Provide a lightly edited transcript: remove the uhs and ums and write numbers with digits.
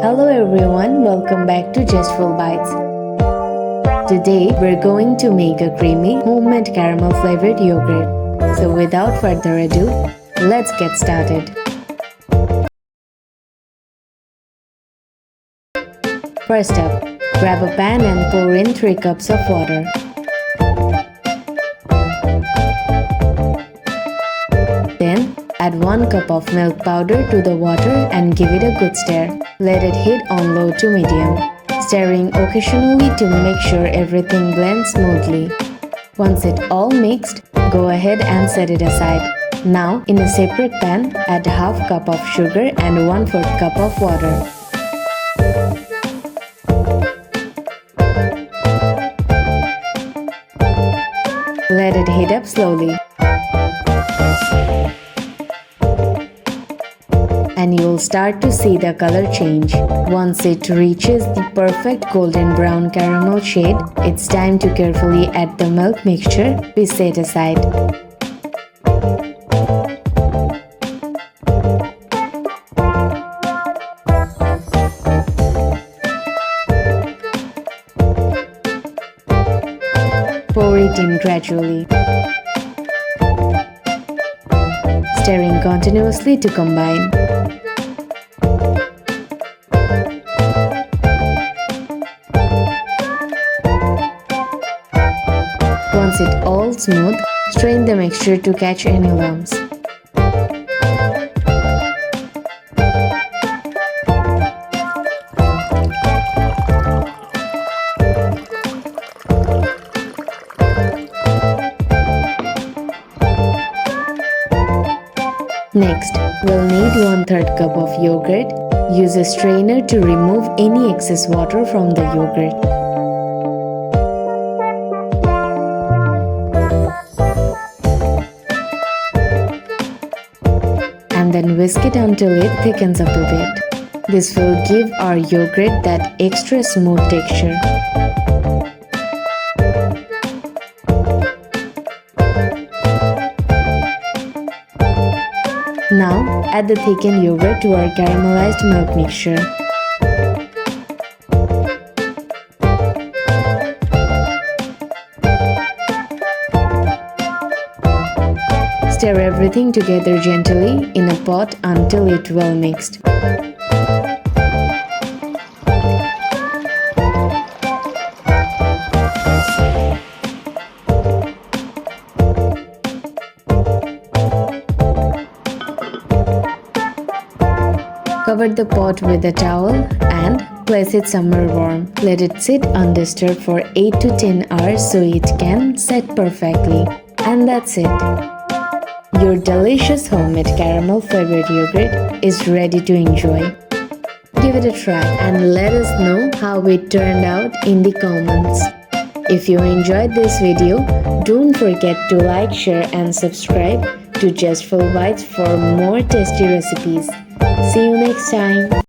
Hello everyone, welcome back to Just Full Bites. Today we're going to make a creamy homemade caramel flavored yogurt. So without further ado, let's get started. First up, grab a pan and pour in 3 cups of water. Then add 1 cup of milk powder to the water and give it a good stir. Let it heat on low to medium, stirring occasionally to make sure everything blends smoothly. Once it all mixed, go ahead and set it aside. Now, in a separate pan, add half cup of sugar and 1/4 cup of water. Let it heat up slowly. And you'll start to see the color change. Once it reaches the perfect golden brown caramel shade, it's time to carefully add the milk mixture we set aside. Pour it in gradually, stirring continuously to combine. Once it all smooth, strain the mixture to catch any lumps. Next, we'll need 1/3 cup of yogurt. Use a strainer to remove any excess water from the yogurt. And then whisk it until it thickens up a bit. This will give our yogurt that extra smooth texture. Now, add the thickened yogurt to our caramelized milk mixture. Stir everything together gently in a pot until it's well mixed. Cover the pot with a towel and place it somewhere warm. Let it sit undisturbed for 8 to 10 hours so it can set perfectly. And that's it. Your delicious homemade caramel flavored yogurt is ready to enjoy. Give it a try and let us know how it turned out in the comments. If you enjoyed this video, don't forget to like, share and subscribe to Just Full Bites for more tasty recipes. See you next time.